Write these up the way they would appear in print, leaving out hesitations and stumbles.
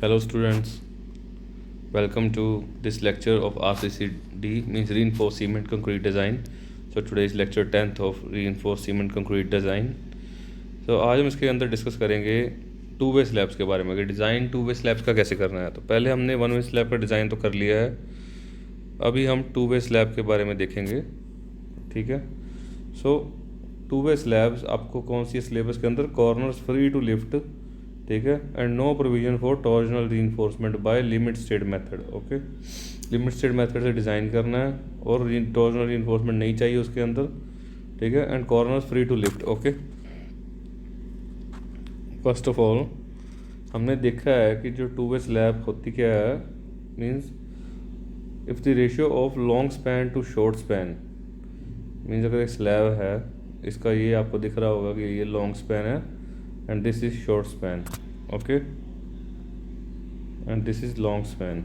Hello students, welcome to this lecture of RCCD means Reinforced Cement Concrete Design. So today is lecture 10th of Reinforced Cement Concrete Design. तो आज हम इसके अंदर discuss करेंगे two way slabs के बारे में कि डिज़ाइन टू वे स्लैब्स का कैसे करना है। तो पहले हमने वन वे स्लैब का डिज़ाइन तो कर लिया है, अभी हम टू वे स्लैब के बारे में देखेंगे। ठीक है, सो टू वे स्लैब्स आपको कौन सी सिलेबस के अंदर कॉर्नर्स फ्री टू लिफ्ट, ठीक है, and no provision for torsional reinforcement by limit state method. Okay, limit state method से डिज़ाइन करना है और टॉर्जनल रीइंफोर्समेंट नहीं चाहिए उसके अंदर, ठीक है, and corners free to lift. Okay, first of all हमने देखा है कि जो टू वे स्लैब होती क्या है, means if the ratio of long span to short span, means अगर एक स्लैब है, इसका ये आपको दिख रहा होगा कि ये लॉन्ग स्पैन है and this is short span, okay, and this is long span.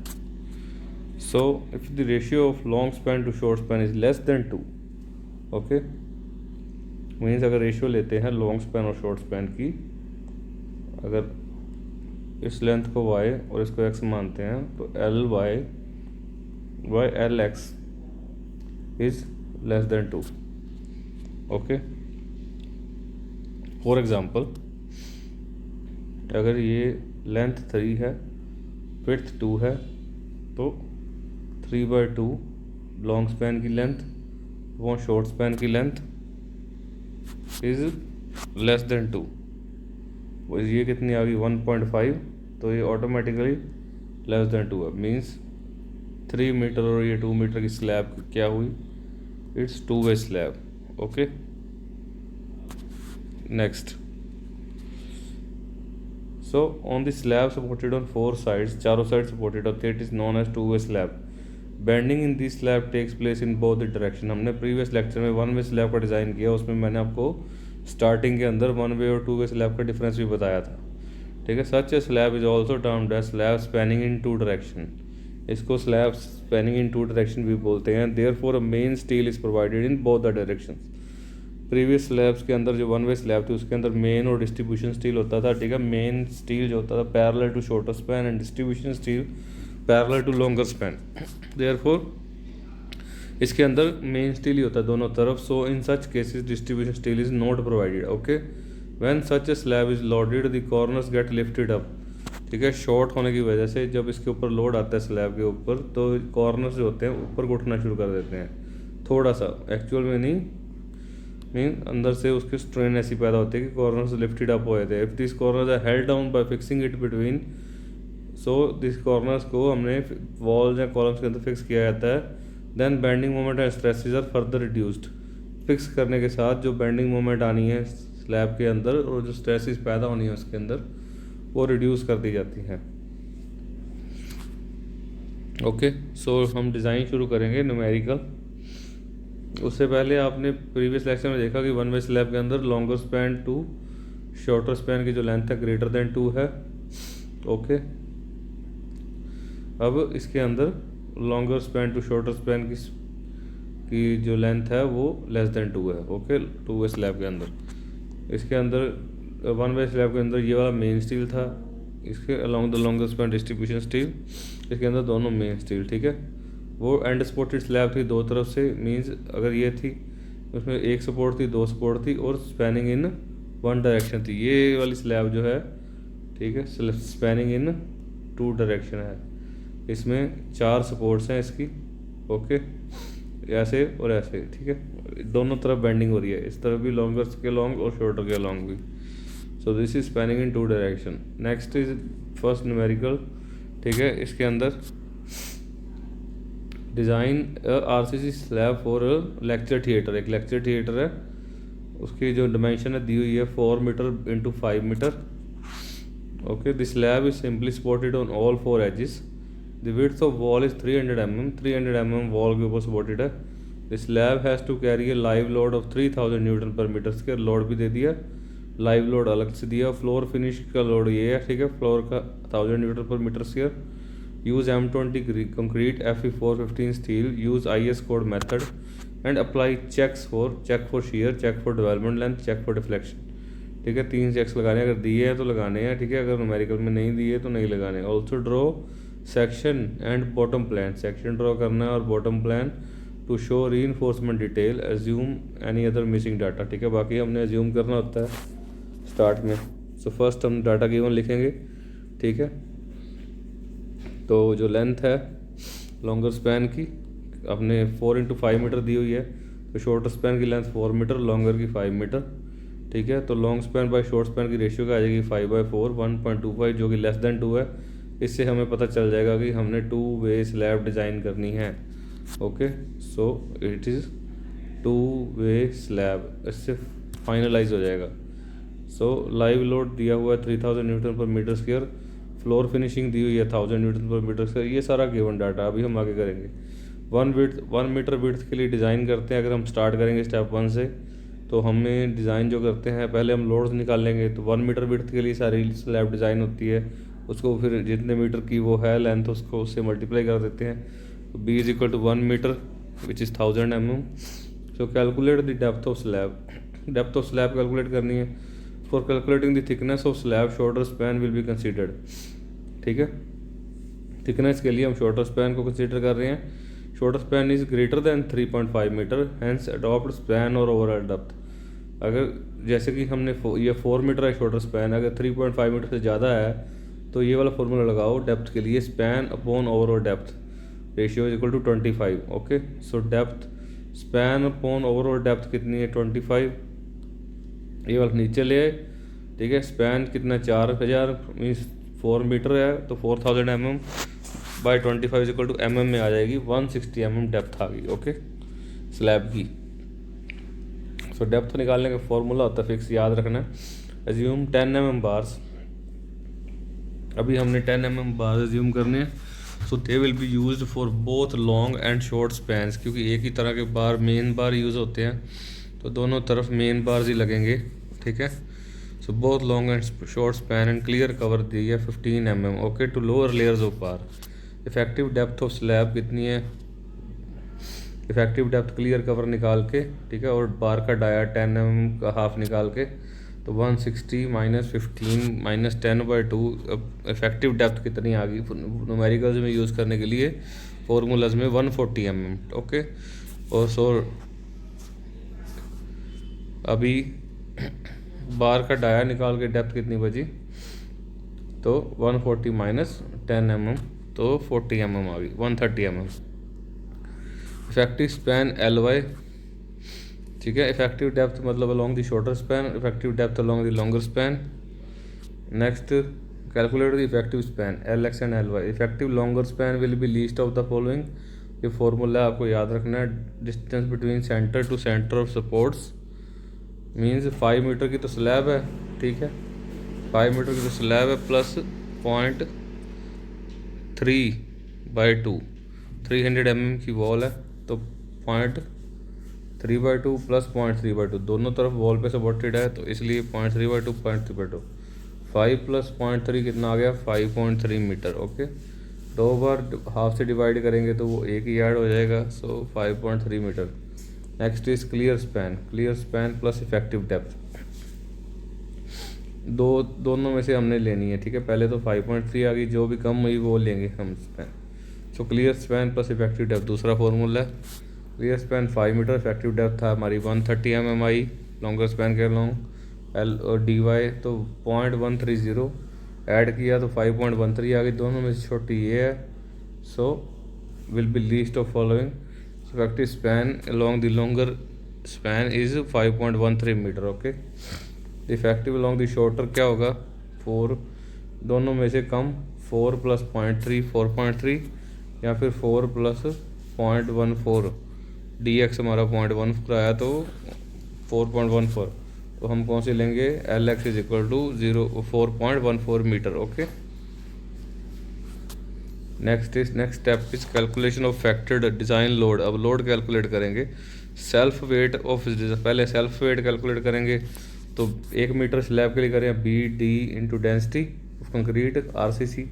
So if the ratio of long span to short span is less than 2, okay, means अगर रेशियो लेते हैं लॉन्ग स्पैन और short span की, अगर इस length को y और इसको x मानते हैं तो by lx is less than 2. okay, for example अगर ये लेंथ 3 है, विड्थ 2 है, तो 3/2 लॉन्ग स्पैन की लेंथ वो शॉर्ट स्पैन की लेंथ इज़ लेस देन 2। वो ये कितनी आ गई 1.5, तो ये ऑटोमेटिकली लेस देन 2 है। मीन्स 3 मीटर और ये 2 मीटर की स्लैब क्या हुई, it's to way slab. Okay, next, so on the slab supported on 4 sides, चारों साइड सपोर्टेड होते हैं, it is known as two way slab. Bending in the slab takes place in both the direction. हमने previous lecture में one way slab का design किया, उसमें मैंने आपको स्टार्टिंग के अंदर वन वे और टू वे स्लैब का डिफरेंस भी बताया था। ठीक है, such a slab is also termed as slab spanning in two direction. इसको slab spanning in two direction भी बोलते हैं। Therefore a main steel is provided in both the direction. Previous slabs के अंदर जो वन वे स्लैब थी उसके अंदर मेन और डिस्ट्रीब्यूशन स्टील होता था। ठीक है, मेन स्टील जो होता था parallel to shorter span and distribution steel parallel to longer span. Therefore इसके अंदर मेन स्टील ही होता है दोनों तरफ। So in such cases distribution steel is not provided. Okay, when such a slab is loaded the corners get lifted up. ठीक है, short होने की वजह से जब इसके ऊपर लोड आता है स्लैब के ऊपर, तो कॉर्नर्स जो होते हैं ऊपर को उठना शुरू कर देते हैं थोड़ा सा, एक्चुअल में नहीं, मीन अंदर से उसकी स्ट्रेन ऐसी पैदा होती है कि कॉर्नर्स लिफ्टेड अप हो जाते हैं। If this corners are held down by fixing it between, so this corners को हमने वॉल्स या कॉलम्स के अंदर फिक्स किया जाता है। Then bending moment and stresses are further reduced. Fix करने के साथ जो बेंडिंग मोमेंट आनी है स्लैब के अंदर और जो स्ट्रेसेस पैदा होनी है उसके अंदर, वो रिड्यूस कर दी जाती हैं। ओके, सो हम डिज़ाइन शुरू करेंगे न्यूमेरिकल। उससे पहले आपने प्रीवियस लेक्चर में देखा कि वन वे स्लैब के अंदर longer span to shorter span की जो लेंथ है ग्रेटर देन 2 है। ओके, अब इसके अंदर longer span to shorter span की जो लेंथ है वो लेस देन 2 है। ओके, टू वे स्लैब के अंदर, इसके अंदर वन वे स्लैब के अंदर ये वाला मेन स्टील था, इसके along the longer span distribution steel, इसके अंदर दोनों मेन स्टील। ठीक है, वो एंड सपोर्टेड स्लैब थी दो तरफ से। मींस अगर ये थी उसमें एक सपोर्ट थी, 2 सपोर्ट थी और स्पैनिंग इन वन डायरेक्शन थी। ये वाली स्लैब जो है, ठीक है, स्पैनिंग इन 2 डायरेक्शन है। इसमें 4 सपोर्ट्स हैं इसकी। ओके, ऐसे और ऐसे, ठीक है, दोनों तरफ बेंडिंग हो रही है, इस तरफ भी लॉन्गर के लॉन्ग और शॉर्टर के लॉन्ग भी। So this is spanning in 2 direction. Next is first numerical. ठीक है, इसके अंदर design RCC slab for lecture theatre. एक लेक्चर थिएटर है, उसकी जो डिमेंशन है दी हुई है 4 metre into 5 metre. Okay, the slab is simply supported on all 4 edges. The width of wall is 300 mm। 300 mm wall के ऊपर सपोर्टेड है। The slab has to carry A live load of 3000 Newton per metre square. Load भी दे दिया, live load अलग से दिया। Floor finish का load ये है, ठीक है, फ्लोर का 1000 newton per metre square. Use M20 concrete, Fe415 steel. Use IS code method and apply check for shear, check for development length, check for deflection. ठीक है, 3 चेक्स लगाने हैं, अगर दिए हैं तो लगाने हैं, ठीक है, अगर न्यूमेरिकल में नहीं दिए तो नहीं लगाने। Also draw section and bottom plan, section draw करना है और बॉटम प्लान टू शो री enforcement detail, assume any other missing data, ठीक है, बाकी हमने एज्यूम करना होता है स्टार्ट में। सो फर्स्ट हम डाटा गिवन लिखेंगे, ठीक है। तो जो लेंथ है लॉन्गर स्पैन की अपने 4x5 मीटर दी हुई है, तो शॉर्टर स्पैन की लेंथ 4 मीटर, लॉन्गर की 5 मीटर, ठीक है। तो long span by short span की रेशियो क्या आ जाएगी 5/4 1.25, जो कि लेस देन 2 है। इससे हमें पता चल जाएगा कि हमने 2 वे स्लैब डिज़ाइन करनी है। Okay, so it is 2 way slab, इससे फाइनलाइज हो जाएगा। सो लाइव लोड दिया हुआ है 3000 Newton per metre square, floor finishing दी हुई है 1000 न्यूटन पर मीटर स्क्वायर। ये सारा गिवन डाटा अभी हम आगे करेंगे। 1 मीटर विड्थ के लिए डिज़ाइन करते हैं। अगर हम स्टार्ट करेंगे स्टेप 1 से, तो हमें डिज़ाइन जो करते हैं पहले हम लोड्स निकाल लेंगे। तो 1 मीटर विड्थ के लिए सारी स्लैब डिज़ाइन होती है, उसको फिर जितने मीटर की वो है लेंथ उसको उससे मल्टीप्लाई कर देते हैं। तो B = 1 metre which is 1000 mm। So calculate the depth of slab, depth of slab calculate करनी है। For calculating the thickness of slab shorter span will be considered, ठीक है। थिकनेस के लिए हम शॉर्टर स्पैन को कंसिडर कर रहे हैं। Shorter span is greater than 3.5 metre, hence adopt span और ओवरऑल डेप्थ। अगर जैसे कि हमने ये 4 मीटर है शॉर्टर स्पैन, अगर 3.5 मीटर से ज़्यादा है तो ये वाला फॉर्मूला लगाओ डेप्थ के लिए, span upon overall depth ratio equal to 25। Okay, so depth span upon overall depth कितनी है 25, ये वाला नीचे ले आए, ठीक है। स्पैन कितना 4000 मीन्स 4 मीटर है, तो 4000 mm by 25 equal to mm में आ जाएगी, 160 mm डेप्थ आ गई। ओके, स्लैब की। सो डेप्थ निकालने का फॉर्मूला होता है फिक्स, याद रखना है। एज्यूम 10 mm बार्स, अभी हमने 10 mm बार्स एज्यूम करने हैं। So they will be used for both long and short spans, क्योंकि एक ही तरह के बार मेन बार यूज़ होते हैं, तो दोनों तरफ मेन बार्स ही लगेंगे, ठीक है। So both long and short span and clear cover दी है 15 mm। Okay, two lower layers of bar. Effective depth of slab कितनी है, इफेक्टिव डेप्थ क्लियर कवर निकाल के, ठीक है, और बार का डाया 10 mm का हाफ निकाल के, तो 160 - 15 - 10/2। अब इफेक्टिव डेप्थ कितनी आ गई न्यूमेरिकल्स में यूज़ करने के लिए फॉर्मूलाज में 140 mm। ओके, और सो अभी बार का डाया निकाल के डेप्थ कितनी बची, तो 140 - 10 mm, तो 40 mm आ गई, 130 mm। इफेक्टिव स्पैन LY, ठीक है। इफेक्टिव डेप्थ मतलब along the shorter span, effective depth along the longer span. Next, calculate the effective span LX and LY। Effective longer span will be least of the following. ये formula आपको याद रखना है। Distance between centre to centre of supports means 5 metre की तो slab है, ठीक है, 5 मीटर की तो स्लैब है, प्लस 0.3/2, 300 mm की वॉल है, तो 0.3/2 प्लस 0.3/2 दोनों तरफ वॉल पे सपोर्टेड है, तो इसलिए 0.3/2 0.3/2 5 + 0.3 कितना आ गया 5.3 मीटर। ओके, 2 बार हाफ से डिवाइड करेंगे तो वो एक ही ऐड हो जाएगा, so 5.3 metre. Next is clear span, clear span plus effective depth, दोनों में से हमने लेनी है, ठीक है। पहले तो 5.3 आ गई, जो भी कम हुई वो लेंगे हम span. So clear span plus effective depth दूसरा फॉर्मूला है। Clear span 5 metre, effective depth था हमारी 130 mm आई, लॉन्गर स्पैन के लॉन्ग L और DY, तो 0.130 ऐड किया तो 5.13 आ गई, दोनों में से छोटी ये है। So will be least of following. Effective span along the longer span is 5.13 metre. Okay, effective along the shorter क्या होगा 4, दोनों में से कम 4 + 0.3 4.3, या फिर 4 + 0.14, DX हमारा 0.14 आया तो 4.14, तो हम कौन से लेंगे LX = 4.14 metre. Okay, next step is calculation of factored design load. अब लोड कैलकुलेट करेंगे। सेल्फ वेट ऑफ, पहले सेल्फ वेट कैलकुलेट करेंगे, तो 1 मीटर स्लैब के लिए करें BD × density of concrete RCC,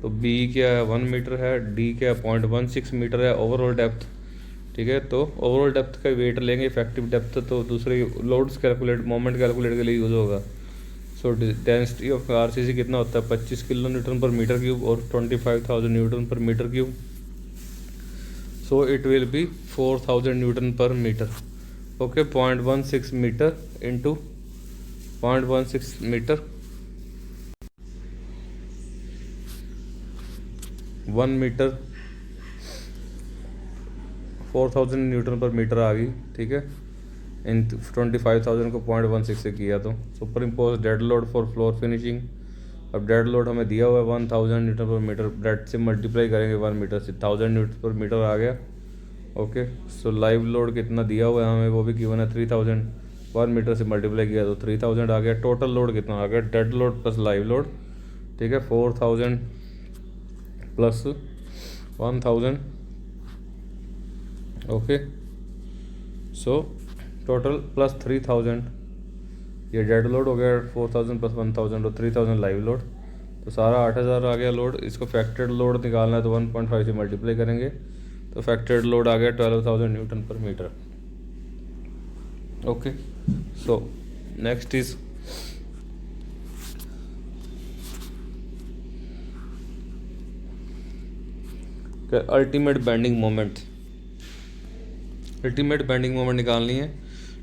तो B क्या है 1 मीटर है, D क्या 0.16 मीटर है, ओवरऑल डेप्थ, ठीक है। तो ओवरऑल डेप्थ का वेट लेंगे, इफेक्टिव डेप्थ तो दूसरे लोड्स कैलकुलेट मोमेंट कैलकुलेट के लिए यूज़ होगा, सो डेंसिटी ऑफ आरसीसी कितना होता है 25 kilo newton per metre cube और 25,000 newton per metre cube. So it will be 4,000 newton per metre. Okay 0.16 metre into 0.16 metre 1 metre 4,000 newton per metre आ गई, ठीक है। इन 25,000 को 0.16 से किया तो super impose dead load for floor finishing. अब डेड लोड हमें दिया हुआ है 1,000 न्यूटन पर मीटर, डेड से मल्टीप्लाई करेंगे 1 मीटर से 1,000 न्यूटन पर मीटर आ गया। ओके सो लाइव लोड कितना दिया हुआ है हमें वो भी गिवन है 3,000, 1 मीटर से मल्टीप्लाई किया तो 3,000 आ गया। टोटल लोड कितना आ गया dead load plus live load, ठीक है 4,000 plus 1,000। Okay so total plus 3,000, ये डेड लोड हो गया 4,000 प्लस 1,000 और 3,000 लाइव लोड, तो सारा 8,000 आ गया लोड। इसको फैक्टर्ड लोड निकालना है तो 1.5 से मल्टीप्लाई करेंगे तो फैक्टर्ड लोड आ गया 12,000 newton per metre. Okay so next is ultimate bending moment. Ultimate bending moment निकालनी है,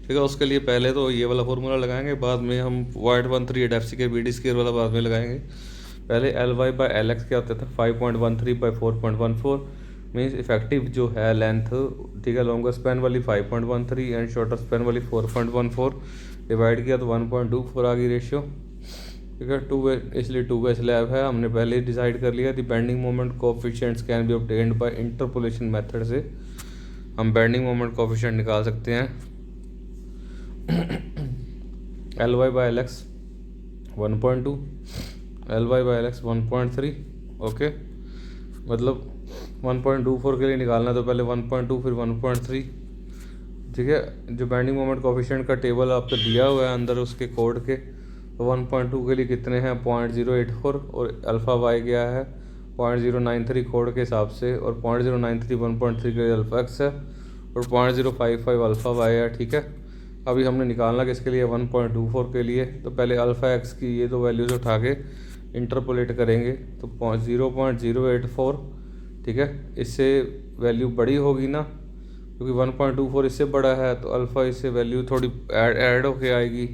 ठीक है। उसके लिए पहले तो ये वाला फॉर्मूला लगाएंगे, बाद में हम y13 F C K B D square वाला बाद में लगाएंगे। पहले L Y by L X क्या होता था 5.13 बाई 4.14 मीन्स इफेक्टिव जो है लेंथ, ठीक है। लॉन्गर स्पैन वाली 5.13 एंड शॉर्टर स्पैन वाली 4.14 डिवाइड किया तो 1.24 आ गई रेशियो, ठीक है। 2 वे, इसलिए 2 वे स्लैब है, हमने पहले ही डिसाइड कर लिया। The bending moment coefficients can be obtained by interpolation method से हम बेंडिंग मोमेंट कोफिशिएंट निकाल सकते हैं। L Y by L X 1.2, L Y by L X 1.3, okay. मतलब 1.24 के लिए निकालना तो पहले 1.2 फिर 1.3, ठीक है। जो बेंडिंग मोमेंट कोफिशिएंट का टेबल आपको दिया हुआ है अंदर उसके कोड के, तो 1.2 के लिए कितने हैं 0.084 और अल्फ़ा वाई गया है 0.093 कोड के हिसाब से, और 0.093 1.3 के लिए अल्फ़ा एक्स है और 0.055 अल्फ़ा वाई है, ठीक है। अभी हमने निकालना किसके लिए 1.24 के लिए, तो पहले अल्फ़ा एक्स की ये दो वैल्यूज़ उठा के इंटरपोलेट करेंगे तो 0.084, ठीक है। इससे वैल्यू बड़ी होगी ना, क्योंकि 1.24 इससे बड़ा है तो अल्फ़ा इससे वैल्यू थोड़ी ऐड होके आएगी,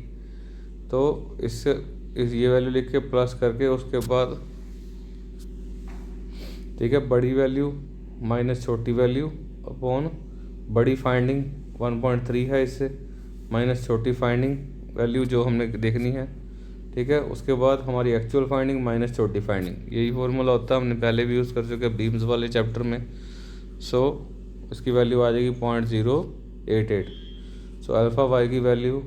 तो इससे ये वैल्यू लिख के प्लस करके उसके बाद, ठीक है, बड़ी वैल्यू माइनस छोटी वैल्यू अपॉन बड़ी फाइंडिंग 1.3 है इससे माइनस छोटी फाइंडिंग वैल्यू जो हमने देखनी है, ठीक है। उसके बाद हमारी एक्चुअल फाइंडिंग माइनस छोटी फाइंडिंग, यही फॉर्मूला होता है, हमने पहले भी यूज़ कर चुके हैं बीम्स वाले चैप्टर में। सो इसकी वैल्यू आ जाएगी 0.088। सो अल्फ़ा वाई की वैल्यू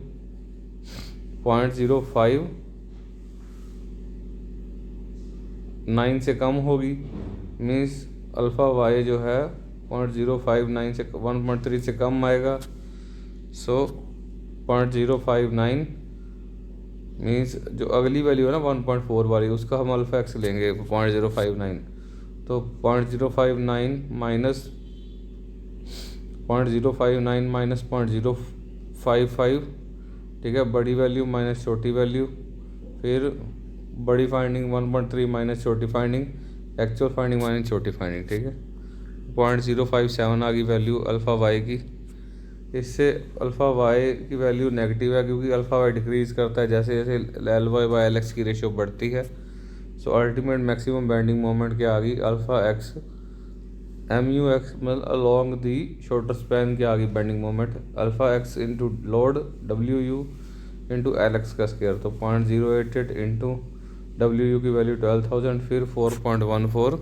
0.059 से कम होगी, मीन्स अल्फ़ा वाई जो है 0.059 से 1.3 से कम आएगा। सो 0.059 मीन्स जो अगली वैल्यू है ना 1.4 वाली, उसका हम अल्फ़ा एक्स लेंगे 0.059, तो 0.059 माइनस 0.059 माइनस 0.055, ठीक है। बड़ी वैल्यू माइनस छोटी वैल्यू, फिर बड़ी फाइंडिंग 1.3 माइनस छोटी फाइंडिंग, एक्चुअल फाइंडिंग माइनस छोटी फाइंडिंग, ठीक है। 0.057 आ गई वैल्यू अल्फ़ा वाई की। इससे अल्फ़ा वाई की वैल्यू नेगेटिव है क्योंकि अल्फ़ा वाई डिक्रीज़ करता है जैसे जैसे L Y by L X की रेशियो बढ़ती है। So ultimate maximum bending moment क्या आ गई alpha X M U X, मतलब अलॉन्ग दी शॉर्टर स्पैन क्या आ गई bending moment alpha X into load W U into L X का स्क्वायर, तो 0.088 इंटू डब्ल्यू यू की वैल्यू 12,000 फिर 4.14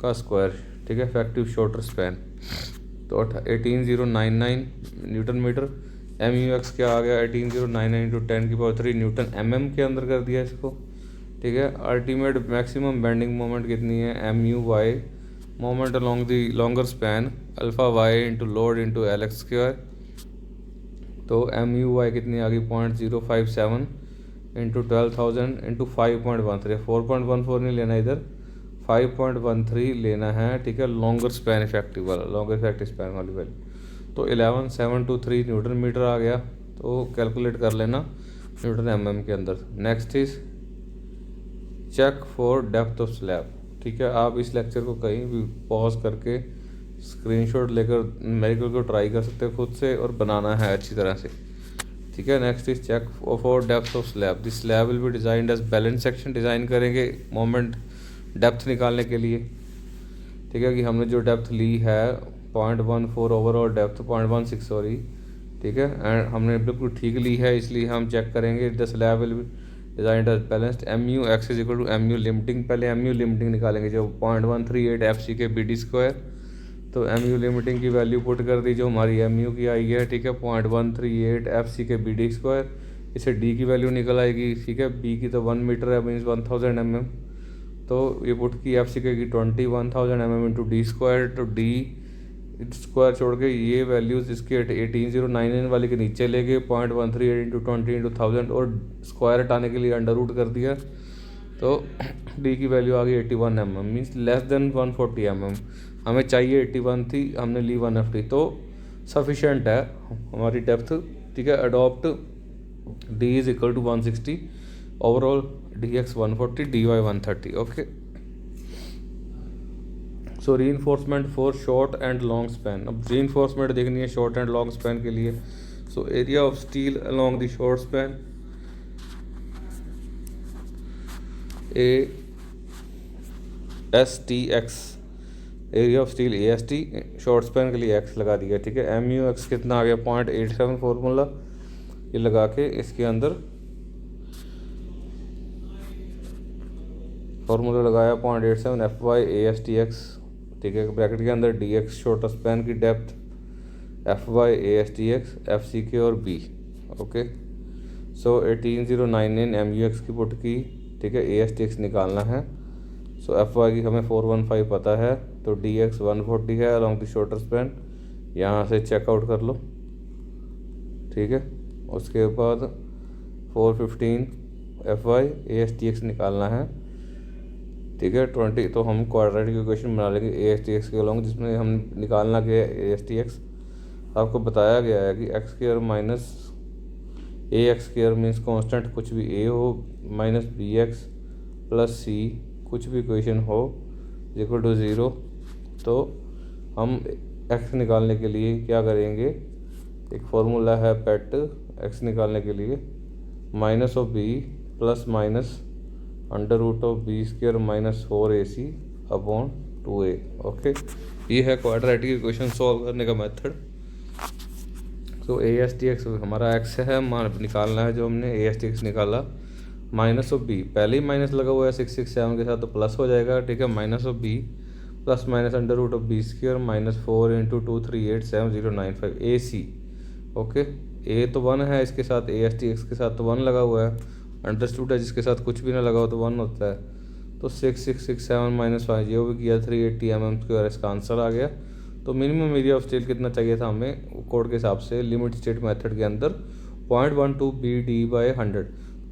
का स्क्वायर, ठीक है। इफेक्टिव शॉर्टर स्पैन तो 18,099 newton metre. M U X क्या आ गया 18,099 इंटू 10⁻³ न्यूटन एम एम के अंदर कर दिया इसको, ठीक है। अल्टीमेट मैक्सिमम बेंडिंग मोमेंट कितनी है M U Y moment along the longer span alpha Y into load into L X square, तो एम यू वाई कितनी आ गई 0.057 इंटू 12,000 इंटू 5.13, 4.14 नहीं लेना इधर 5.13 लेना है, ठीक है। लॉन्गर स्पैन इफेक्टिव वाला लॉन्गर इफेक्टिव स्पैन वाली वैल्यू तो 11,723 न्यूटन मीटर आ गया। तो कैलकुलेट कर लेना न्यूटन mm के अंदर। Next is check for depth of slab. ठीक है, आप इस लेक्चर को कहीं भी पॉज करके स्क्रीनशॉट लेकर न्यूमेरिकल को ट्राई कर सकते हैं खुद से और बनाना है अच्छी तरह से। ठीक है, next is check for depth of slab. This slab will be designed as balance section. Design करेंगे मोमेंट डेप्थ निकालने के लिए। ठीक है, कि हमने जो डेप्थ ली है 0.14 ओवरऑल डेप्थ 0.16 सॉरी। ठीक है, एंड हमने बिल्कुल ठीक ली है, इसलिए हम चेक करेंगे the slab will be designed as balanced. M U X is equal to M U limiting. पहले एम यू लिमिटिंग निकालेंगे जो 0.138 F C K B D square. तो एम यू लिमिटिंग की वैल्यू पुट कर दी जो हमारी एम यू की आई है। ठीक है, 0.138 F C K B D square. इसे डी की वैल्यू निकल आएगी। ठीक है, बी की तो 1 मीटर है, मीन्स 1000 mm। तो ये पुट की एफ सी की 21,000 mm इंटू डी स्क्वायर। तो डी स्क्वायर छोड़ के ये वैल्यूज़ इसके 18099 वाले के नीचे ले गए। 0.138 इंटू 20 इंटू 1000 और स्क्वायर हटाने के लिए अंडर रूट कर दिया। तो डी की वैल्यू आ गई 81 mm, means less than 140 mm। हमें चाहिए 81 थी, हमने ली 150, तो सफिशेंट है हमारी डेप्थ। ठीक है, adopt D is equal to 160 overall, D X 140, D Y 130। Okay, so reinforcement for short and long span. अब री इन्फोर्समेंट देखनी है शॉर्ट एंड लॉन्ग स्पैन के लिए। सो area of steel along the short span A S T x, area of steel A S T, short span के लिए x लगा दिया। ठीक है, एम यू एक्स कितना आ गया 0.87 फॉर्मूला ये लगा के इसके अंदर फॉर्मूला लगाया 0.87 F Y A S T X. ठीक है, ब्रैकेट के अंदर डी एक्स शॉर्ट स्पैन की depth, F Y A S T X, F C K और B. Okay, so 18099 M U X की पुट की। ठीक है, ए एस टी एक्स निकालना है। सो एफ वाई की हमें 415 पता है, तो डी एक्स 140 है अलॉन्ग द शॉर्टर स्पैन। यहाँ से चेकआउट कर लो। ठीक है, उसके बाद 415 F Y A S T X निकालना है। ठीक है, 20, तो हम क्वाड्रेटिक इक्वेशन बना लेंगे ए एस टी एक्स के अलॉन्ग, जिसमें हम निकालना गया ए एस टी एक्स। आपको बताया गया है कि एक्स स्क्वायर माइनस ए एक्स स्क्वायर मीन्स कॉन्स्टेंट कुछ भी ए हो, माइनस बी एक्स प्लस सी कुछ भी इक्वेशन हो इक्वल टू 0। तो हम एक्स निकालने के लिए क्या करेंगे, एक फॉर्मूला है पेट एक्स निकालने के लिए, minus of B plus minus under root of B square minus 4ac upon 2a। Okay, ये है क्वाड्रेटिक इक्वेशन सॉल्व करने का मेथड। तो ए एस टी एक्स हमारा एक्स है, निकालना है जो हमने ए एस टी एक्स निकाला। माइनस ऑफ बी, पहले ही माइनस लगा हुआ है 667 के साथ, तो प्लस हो जाएगा। ठीक है, minus of B plus minus under root of B square minus 4 into 2387095 A C. Okay, A तो 1 है, इसके साथ ए एस टी एक्स के साथ तो 1 लगा हुआ है, अंडरस्टूड है, जिसके साथ कुछ भी ना लगा हो तो 1 होता है। तो 6667 माइनस 5 ये भी किया 380 mm², इसका आंसर आ गया। तो मिनिमम एरिया ऑफ स्टील कितना चाहिए था हमें कोड के हिसाब से, लिमिट स्टेट मेथड के अंदर 0.12 बी डी बाई 100।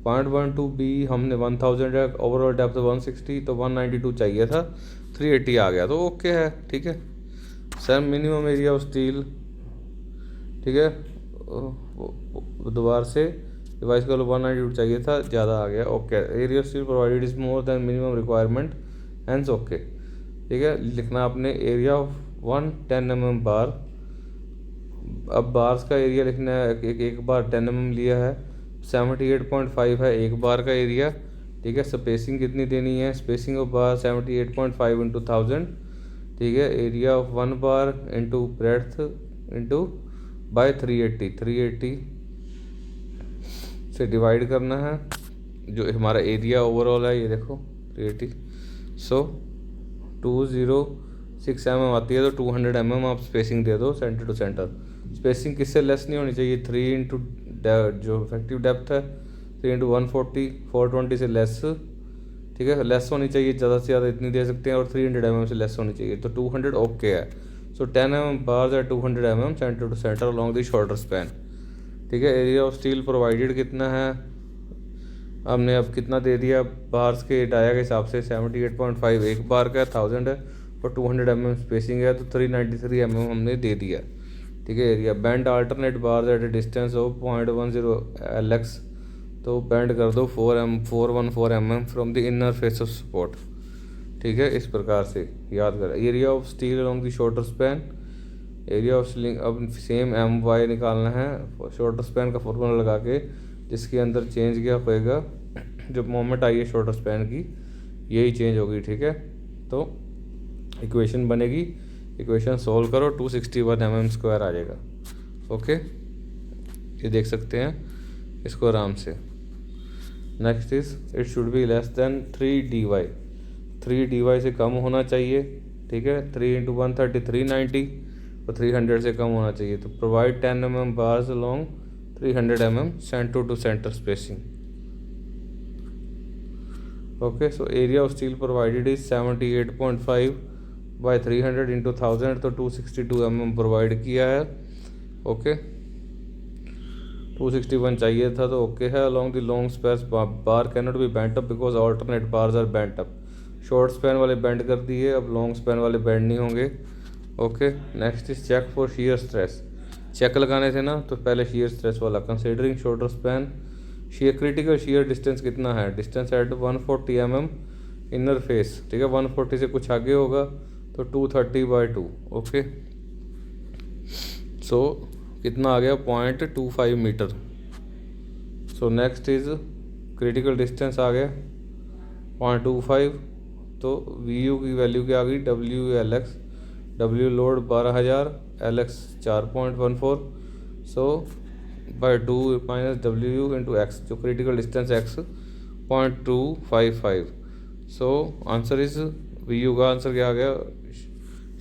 0.12 बी हमने 1000 है, ओवरऑल डेप्थ 160, तो 192 चाहिए था, 380 आ गया, तो ओके है। ठीक है sir, minimum area of steel. ठीक है, दोबारा से डिवाइस का 192 चाहिए था, ज़्यादा आ गया। Okay, area of steel provided is more than minimum requirement, hence okay. ठीक है, लिखना आपने एरिया ऑफ 110 mm बार। अब बार्स का एरिया लिखना है, एक बार 10 mm लिया है, 78.5 है एक बार का एरिया। ठीक है, स्पेसिंग कितनी देनी है, स्पेसिंग ऑफ बार 78.5 इंटू 1000। ठीक है, area of 1 bar into breadth into by 380 से डिवाइड करना है। जो हमारा एरिया ओवरऑल है ये देखो 380, सो 206 mm आती है, तो 200 mm आप स्पेसिंग दे दो सेंटर टू सेंटर। स्पेसिंग किससे लेस नहीं होनी चाहिए, 3 इंटू जो इफेक्टिव डेप्थ है 3 इंटू 140, 420 से लेस। ठीक है, लेस होनी चाहिए, ज़्यादा से ज़्यादा इतनी दे सकते हैं, और 300 mm से लेस होनी चाहिए, तो 200 ओके है। सो 10 mm बार्स है 200 mm centre to centre along the shorter span. ठीक है, एरिया ऑफ स्टील प्रोवाइडेड कितना है, हमने अब कितना दे दिया बार्स के डाया के हिसाब से, 78.5 एक बार का 1000 है, और 200 mm स्पेसिंग है, तो 393 mm हमने दे दिया। ठीक है, area bend alternate bars at a distance of 0.10 LX, तो बेंड कर दो 414 mm from the inner face of support. ठीक है, इस प्रकार से याद करें। Area of steel along the shorter span, area of sling, अब सेम एम वाई निकालना है शॉर्टर स्पैन का फॉर्मूला लगा के, जिसके अंदर चेंज क्या होएगा, जब मोमेंट आई है शॉर्टर स्पैन की यही चेंज होगी। ठीक है, तो इक्वेशन बनेगी, इक्वेशन सोल्व करो 261 mm² आ जाएगा। ओके, ये देख सकते हैं इसको आराम से। Next is it should be less than 3dy, 3dy से कम होना चाहिए। ठीक है, 3 × 130 390 और 300 से कम होना चाहिए। तो provide 10 mm bars along 300 mm centre to centre spacing. Okay, so area of steel provided is 78.5 by 300 × 1000, तो 262 mm प्रोवाइड किया है। ओके, 261 चाहिए था तो ओके है। Along the long span bar can not be bent up because alternate bars are bent up. Short span वाले bend कर दिए, अब लॉन्ग स्पैन वाले बेंड नहीं होंगे। Okay, next is check for shear stress. Check लगाने थे ना, तो पहले शीयर स्ट्रेस वाला। Considering shorter span, shear critical shear distance कितना है, distance at 140 mm inner face. ठीक है, 140 से कुछ आगे होगा तो 230/2। ओके, सो कितना आ गया, 0.25 metre. So next is critical distance आ गया 0.25, तो VU की वैल्यू क्या आ गई, WLX, W load 12000, LX 4.14, so by 2 minus WU into X, जो क्रिटिकल डिस्टेंस X 0.255। सो आंसर इज VU का आंसर क्या आ गया,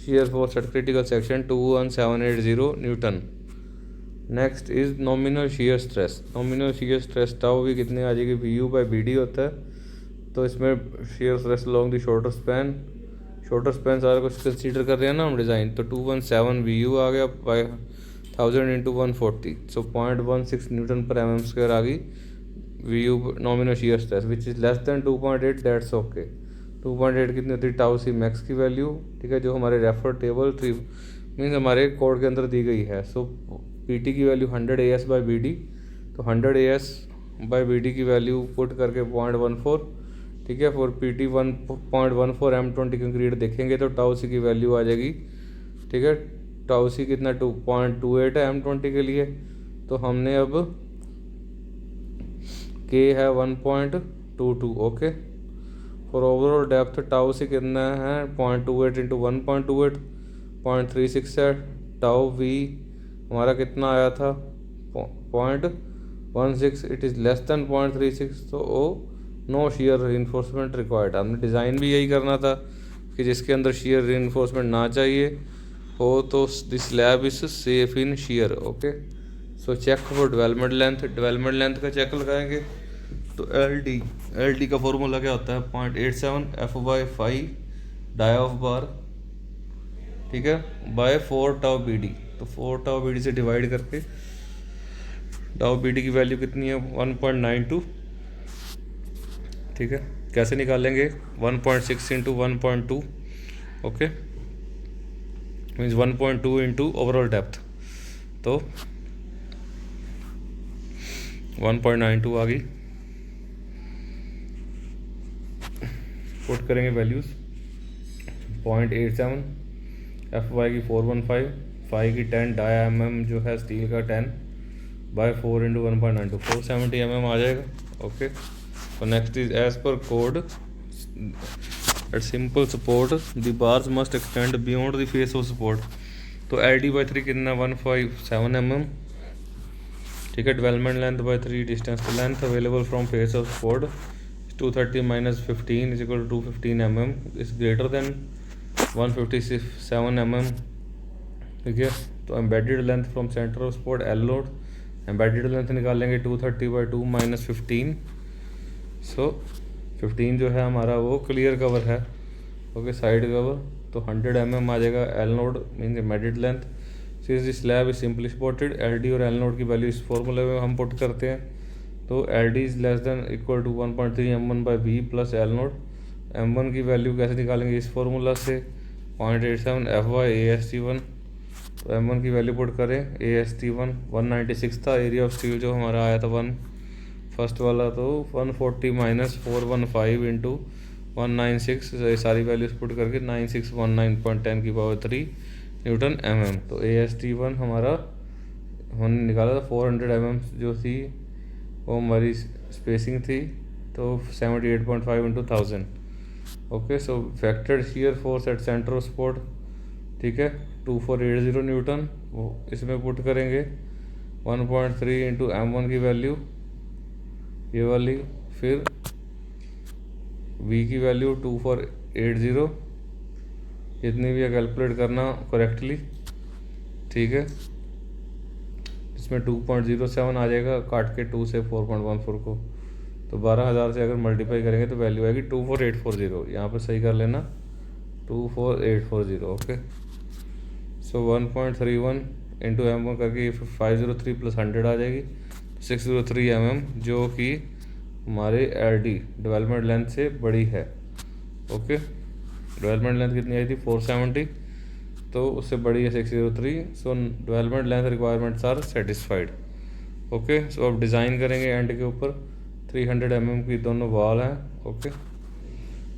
shear force at critical section 21780 newton. Next is nominal shear stress. Nominal shear stress tau भी कितने आ जाएगी, VU/BD होता है। तो इसमें shear stress along the shorter span, shorter span सारा कुछ कंसीडर कर रहे हैं ना हम डिज़ाइन, तो 217 VU आ गया बाई 1000 × 140, सो 0.16 न्यूटन पर mm² आ गई VU nominal shear stress, which is less than 2.8, that's okay. 2.8 कितनी होती है, टाउ सी मैक्स की वैल्यू। ठीक है, जो हमारे रेफर टेबल 3 मीन्स हमारे कोड के अंदर दी गई है। सो PT की वैल्यू 100 AS/BD, तो 100 AS/BD की वैल्यू पुट करके 0.14। ठीक है, फॉर PT 1.14 M20 कंक्रीट देखेंगे तो टाउ सी की वैल्यू आ जाएगी। ठीक है, टाउ सी कितना 2.28 है M20 के लिए, तो हमने अब K है 1.22। Okay, for overall depth tau C कितना है 0.28 × 1.28 0.36 है। टाउ V हमारा कितना आया था 0.16, इट इज़ लेस दैन 0.36, तो oh no shear reinforcement required. हमने डिज़ाइन भी यही करना था कि जिसके अंदर शीयर रीइंफोर्समेंट ना चाहिए हो, तो this slab is safe in shear. Okay, so check for development length, development length का चेक लगाएंगे तो LD का फॉर्मूला क्या होता है 0.87 F/5 डाया ऑफ बार। ठीक है, बाय 4 टाउ BD, तो 4 टाउ BD से डिवाइड करके टाउ BD की वैल्यू कितनी है 1.92। ठीक है, कैसे निकालेंगे 1.6 × 1.2। Okay, means 1.2 into overall depth, तो 1.92 आ गई। पुट करेंगे वैल्यूज़ 0.87, Fy की 415, फाई की 10, डाया mm जो है स्टील का 10 बाय 4 × 1.92, 470 mm आ जाएगा। Okay, so next is as per code at simple support the bars must extend beyond the face of support, तो LD/3 कितना 157 mm। ठीक है, development length by 3 distance, length available from face of support 230 - 15 is equal to 215 mm is greater than 157 mm। ठीक है, तो embedded length from centre of support L load, embedded length निकालेंगे 230/2 - 15, सो 15 जो है हमारा वो क्लियर कवर है। ओके, साइड कवर, तो 100 mm आ जाएगा L node means embedded length. Since this slab is simply supported, LD और L नोड की वैल्यू इस फॉर्मूले में हम पुट करते हैं, तो LD is less than equal to 1.3 M1/V plus L node. M1 की वैल्यू कैसे निकालेंगे इस फॉर्मूला से 0.87 Fy AST1, तो M1 की वैल्यू पुट करें AST1 196 था, एरिया ऑफ स्टील जो हमारा आया था फर्स्ट वाला तो 140 माइनस 415 इंटू 196, ये सारी वैल्यूज पुट करके 9619.10 की पावर 3 न्यूटन mm। तो AST1 हमारा हमने निकाला था 400 mm जो थी वो हमारी स्पेसिंग थी, तो 78.5 into 1000। Okay, so factored shear force at centre of support, ठीक है, 2480 न्यूटन, वो इसमें पुट करेंगे 1.3 इंटू M1 की वैल्यू ये वाली, फिर V की वैल्यू 2480, जितनी भी है कैलकुलेट करना करेक्टली, ठीक है। इसमें 2.07 आ जाएगा, काट के 2 से 4.14 को, तो 12,000 से अगर मल्टीप्लाई करेंगे तो वैल्यू आएगी 24840। यहाँ पर सही कर लेना 24840। ओके, सो 1.31 इंटू M1 करके 503 प्लस 100 आ जाएगी 603 mm, जो कि हमारे LD डेवलपमेंट लेंथ से बड़ी है। ओके, डेवलपमेंट लेंथ कितनी आई थी 470, तो उससे बड़ी है 603। So development length requirements are satisfied. Okay, so अब डिज़ाइन करेंगे एंड के ऊपर 300 mm की दोनों वॉल हैं। ओके,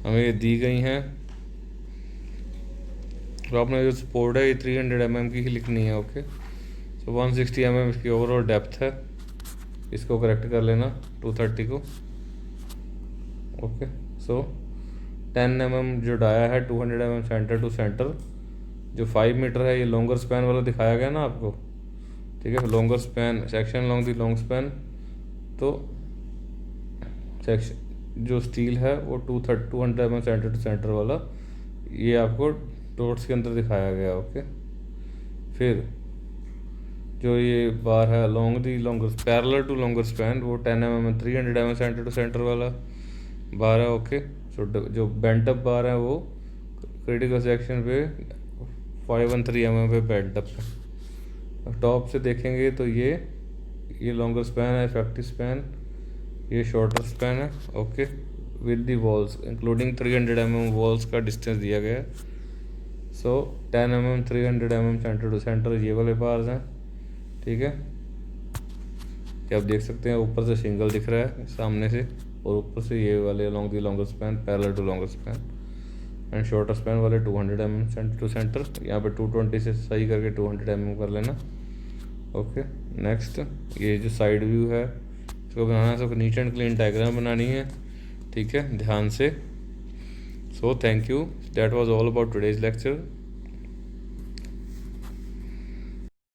हमें ये दी गई हैं, तो आपने जो सपोर्ट है ये 300 mm की ही लिखनी है। ओके, सो 160 mm इसकी ओवरऑल डेप्थ है, इसको करेक्ट कर लेना 230 को। ओके, सो 10 mm जो डाया है 200 mm सेंटर टू सेंटर, जो 5 मीटर है ये लॉन्गर स्पैन वाला दिखाया गया ना आपको, ठीक है, लॉन्गर स्पैन सेक्शन लॉन्ग दी लॉन्ग स्पैन, तो सेक्शन जो स्टील है वो 200 mm सेंटर टू सेंटर वाला ये आपको डॉट्स के अंदर दिखाया गया। ओके, फिर जो ये बार है long the longer parallel to longer span वो 10 mm 300 mm centre to centre वाला बार है। ओके, सो जो बेंट अप बार है वो क्रिटिकल सेक्शन पे 513 mm पे बेंट अप है। टॉप से देखेंगे तो ये लॉन्गर स्पैन है, इफेक्टिव स्पैन, ये शॉर्टर स्पैन है। Okay, with the walls including 300 mm walls का डिस्टेंस दिया गया है। So 10 mm 300 mm centre to centre ये वाले बार्स हैं, ठीक है। क्या आप देख सकते हैं ऊपर से सिंगल दिख रहा है सामने से, और ऊपर से ये वाले along the longer span parallel to longer span, and shorter span वाले 200 mm सेंटर टू सेंटर। यहाँ पे 220 से सही करके 200 mm कर लेना। ओके, नेक्स्ट ये जो साइड व्यू है इसको बनाना है, सबको नीट एंड क्लीन डायग्राम बनानी है, ठीक है, ध्यान से। So thank you, that was all about today's lecture.